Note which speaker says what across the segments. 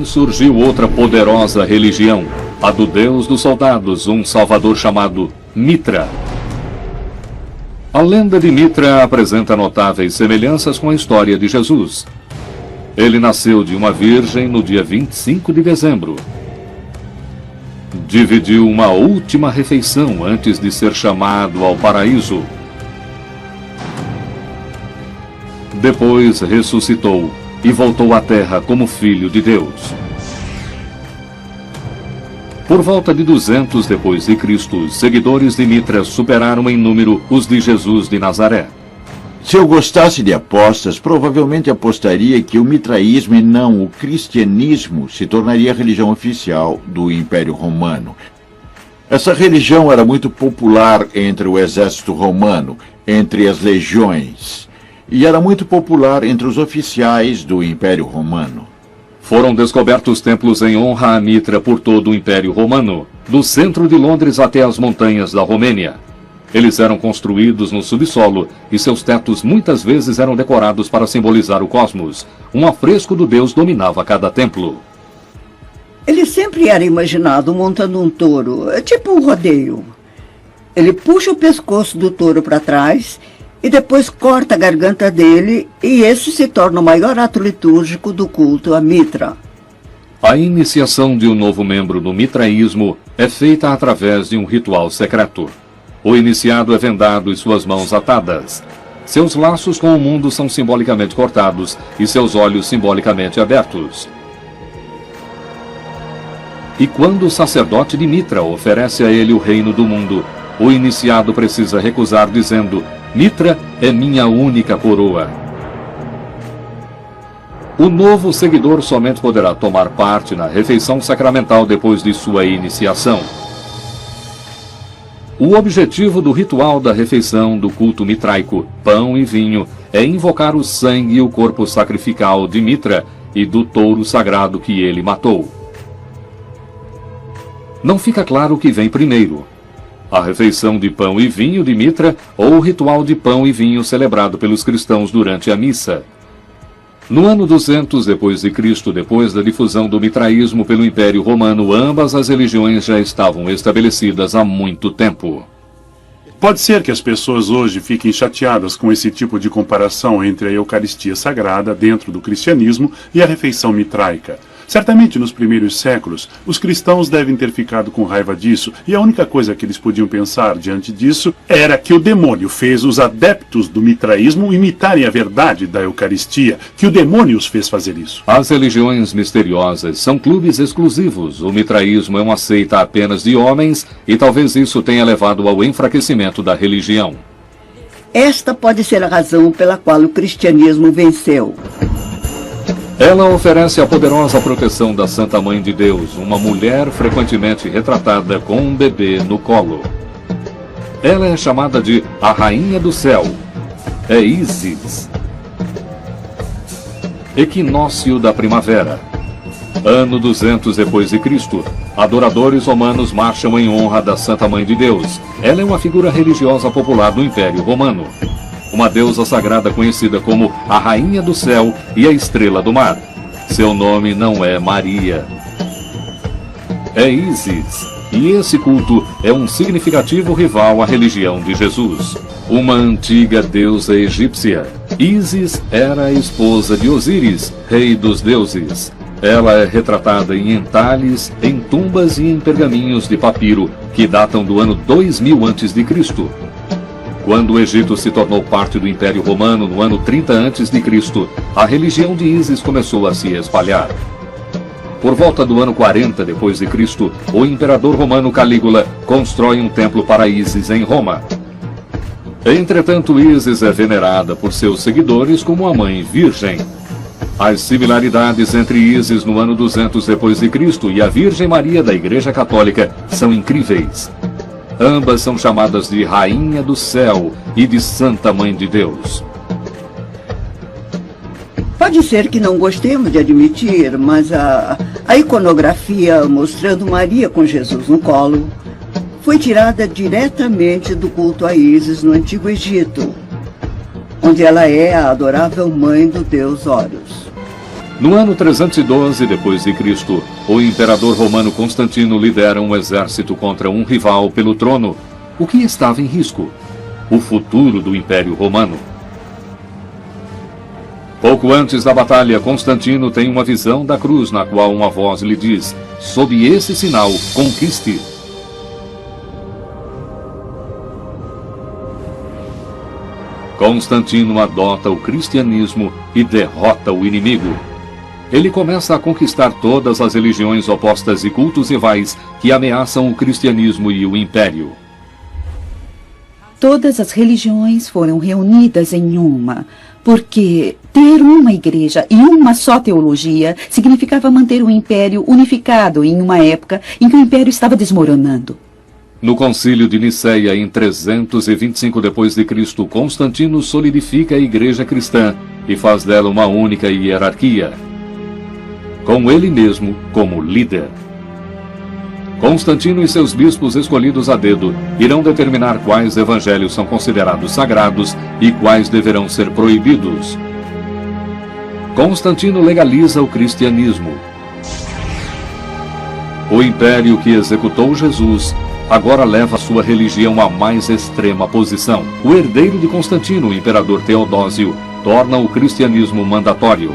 Speaker 1: Surgiu outra poderosa religião, a do deus dos soldados, um salvador chamado Mitra. A lenda de Mitra apresenta notáveis semelhanças com a história de Jesus. Ele nasceu de uma virgem no dia 25 de dezembro. Dividiu uma última refeição antes de ser chamado ao paraíso. Depois ressuscitou e voltou à terra como Filho de Deus. Por volta de 200 depois de Cristo, os seguidores de Mitra superaram em número os de Jesus de Nazaré.
Speaker 2: Se eu gostasse de apostas, provavelmente apostaria que o mitraísmo e não o cristianismo se tornaria a religião oficial do Império Romano. Essa religião era muito popular entre o exército romano, entre as legiões, e era muito popular entre os oficiais do Império Romano.
Speaker 1: Foram descobertos templos em honra a Mitra por todo o Império Romano, do centro de Londres até as montanhas da Romênia. Eles eram construídos no subsolo e seus tetos muitas vezes eram decorados para simbolizar o cosmos. Um afresco do deus dominava cada templo.
Speaker 3: Ele sempre era imaginado montando um touro, tipo um rodeio. Ele puxa o pescoço do touro para trás e depois corta a garganta dele, e esse se torna o maior ato litúrgico do culto a Mitra.
Speaker 1: A iniciação de um novo membro do mitraísmo é feita através de um ritual secreto. O iniciado é vendado e suas mãos atadas. Seus laços com o mundo são simbolicamente cortados e seus olhos simbolicamente abertos. E quando o sacerdote de Mitra oferece a ele o reino do mundo, o iniciado precisa recusar dizendo: Mitra é minha única coroa. O novo seguidor somente poderá tomar parte na refeição sacramental depois de sua iniciação. O objetivo do ritual da refeição do culto mitraico, pão e vinho, é invocar o sangue e o corpo sacrificial de Mitra e do touro sagrado que ele matou. Não fica claro o que vem primeiro: a refeição de pão e vinho de Mitra ou o ritual de pão e vinho celebrado pelos cristãos durante a missa. No ano 200 depois de Cristo, depois da difusão do mitraísmo pelo Império Romano, ambas as religiões já estavam estabelecidas há muito tempo.
Speaker 4: Pode ser que as pessoas hoje fiquem chateadas com esse tipo de comparação entre a Eucaristia Sagrada dentro do cristianismo e a refeição mitraica. Certamente, nos primeiros séculos, os cristãos devem ter ficado com raiva disso, e a única coisa que eles podiam pensar diante disso era que o demônio fez os adeptos do mitraísmo imitarem a verdade da Eucaristia, que o demônio os fez fazer isso.
Speaker 1: As religiões misteriosas são clubes exclusivos. O mitraísmo é uma seita apenas de homens, e talvez isso tenha levado ao enfraquecimento da religião.
Speaker 3: Esta pode ser a razão pela qual o cristianismo venceu.
Speaker 1: Ela oferece a poderosa proteção da Santa Mãe de Deus, uma mulher frequentemente retratada com um bebê no colo. Ela é chamada de a Rainha do Céu. É Ísis. Equinócio da primavera. Ano 200 depois de Cristo. Adoradores romanos marcham em honra da Santa Mãe de Deus. Ela é uma figura religiosa popular do Império Romano. Uma deusa sagrada conhecida como a Rainha do Céu e a Estrela do Mar. Seu nome não é Maria. É Ísis, e esse culto é um significativo rival à religião de Jesus. Uma antiga deusa egípcia, Ísis era a esposa de Osíris, rei dos deuses. Ela é retratada em entalhes, em tumbas e em pergaminhos de papiro que datam do ano 2000 a.C. Quando o Egito se tornou parte do Império Romano no ano 30 a.C., a religião de Ísis começou a se espalhar. Por volta do ano 40 depois de Cristo, o imperador romano Calígula constrói um templo para Ísis em Roma. Entretanto, Ísis é venerada por seus seguidores como a Mãe Virgem. As similaridades entre Ísis no ano 200 depois de Cristo e a Virgem Maria da Igreja Católica são incríveis. Ambas são chamadas de Rainha do Céu e de Santa Mãe de Deus.
Speaker 3: Pode ser que não gostemos de admitir, mas a iconografia mostrando Maria com Jesus no colo foi tirada diretamente do culto a Ísis no Antigo Egito, onde ela é a adorável mãe do deus Horus.
Speaker 1: No ano 312 d.C., o imperador romano Constantino lidera um exército contra um rival pelo trono. O que estava em risco? O futuro do Império Romano. Pouco antes da batalha, Constantino tem uma visão da cruz na qual uma voz lhe diz: sob esse sinal, conquiste. Constantino adota o cristianismo e derrota o inimigo. Ele começa a conquistar todas as religiões opostas e cultos rivais que ameaçam o cristianismo e o império.
Speaker 5: Todas as religiões foram reunidas em uma, porque ter uma igreja e uma só teologia significava manter o império unificado em uma época em que o império estava desmoronando.
Speaker 1: No concílio de Niceia, em 325 d.C., Constantino solidifica a igreja cristã e faz dela uma única hierarquia, com ele mesmo como líder. Constantino e seus bispos escolhidos a dedo irão determinar quais evangelhos são considerados sagrados e quais deverão ser proibidos. Constantino legaliza o cristianismo. O império que executou Jesus agora leva sua religião à mais extrema posição. O herdeiro de Constantino, o imperador Teodósio, torna o cristianismo mandatório.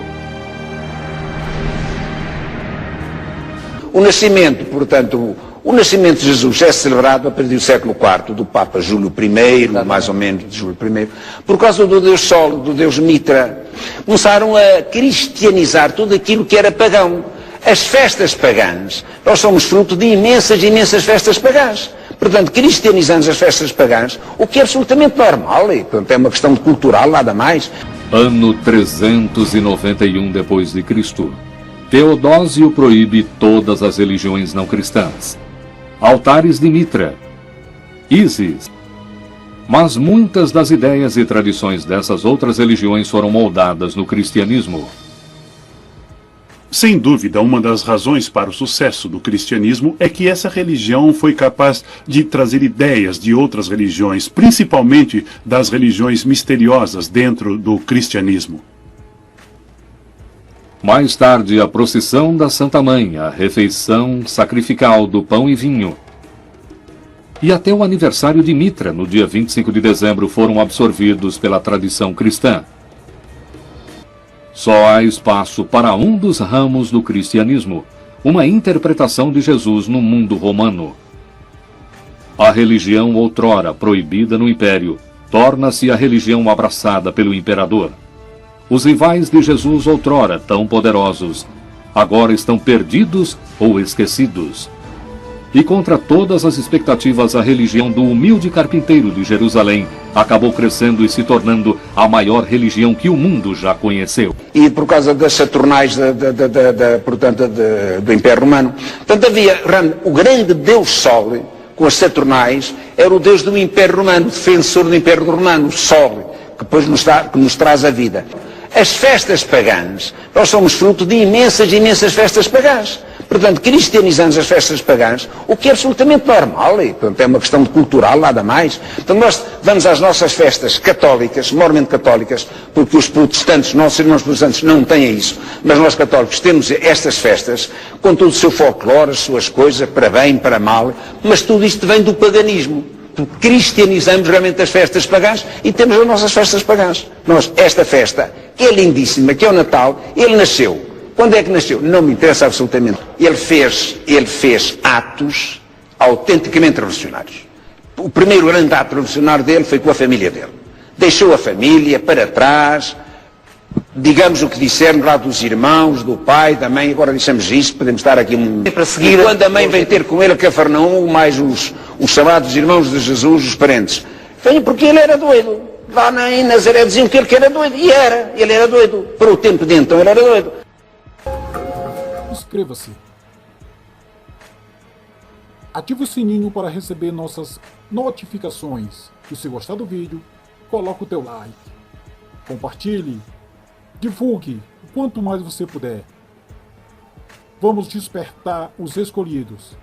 Speaker 6: O nascimento, portanto, o nascimento de Jesus é celebrado a partir do século IV, do Papa Júlio I, mais ou menos de Júlio I, por causa do Deus Sol, do Deus Mitra. Começaram a cristianizar tudo aquilo que era pagão. As festas pagãs, nós somos fruto de imensas festas pagãs. Portanto, cristianizamos as festas pagãs, o que é absolutamente normal, e portanto, é uma questão cultural, nada mais.
Speaker 1: Ano 391 d.C. Teodósio proíbe todas as religiões não cristãs. Altares de Mitra, Ísis. Mas muitas das ideias e tradições dessas outras religiões foram moldadas no cristianismo.
Speaker 4: Sem dúvida, uma das razões para o sucesso do cristianismo é que essa religião foi capaz de trazer ideias de outras religiões, principalmente das religiões misteriosas dentro do cristianismo.
Speaker 1: Mais tarde, a procissão da Santa Mãe, a refeição sacrificial do pão e vinho, e até o aniversário de Mitra, no dia 25 de dezembro, foram absorvidos pela tradição cristã. Só há espaço para um dos ramos do cristianismo, uma interpretação de Jesus no mundo romano. A religião outrora proibida no império torna-se a religião abraçada pelo imperador. Os rivais de Jesus outrora tão poderosos, agora estão perdidos ou esquecidos. E contra todas as expectativas, a religião do humilde carpinteiro de Jerusalém acabou crescendo e se tornando a maior religião que o mundo já conheceu.
Speaker 6: E por causa das Saturnais portanto, do Império Romano. Portanto, havia o grande Deus Sol, com as Saturnais, era o Deus do Império Romano, o defensor do Império Romano, o Sol, que depois nos traz a vida. As festas pagãs, nós somos fruto de imensas festas pagãs. Portanto, cristianizamos as festas pagãs, o que é absolutamente normal, e portanto, é uma questão cultural, nada mais. Portanto, nós vamos às nossas festas católicas, mormente católicas, porque os protestantes, nossos irmãos protestantes, não têm isso, mas nós católicos temos estas festas, com todo o seu folclore, as suas coisas, para bem, para mal, mas tudo isto vem do paganismo. Cristianizamos realmente as festas pagãs e temos as nossas festas pagãs. Nós, esta festa, que é lindíssima, que é o Natal, ele nasceu. Quando é que nasceu? Não me interessa absolutamente. Ele fez atos autenticamente revolucionários. O primeiro grande ato revolucionário dele foi com a família dele. Deixou a família para trás, digamos o que disseram lá dos irmãos, do pai, da mãe, agora dissemos isso, podemos estar aqui para seguir. E quando a mãe vem ter com ele a Cafarnaum, mais os chamados irmãos de Jesus, os parentes, vem porque ele era doido. Lá em Nazaré diziam que ele era doido, e ele era doido. Para o tempo de então ele era doido.
Speaker 7: Inscreva-se. Ative o sininho para receber nossas notificações. E se gostar do vídeo, coloque o teu like. Compartilhe. Divulgue o quanto mais você puder. Vamos despertar os escolhidos.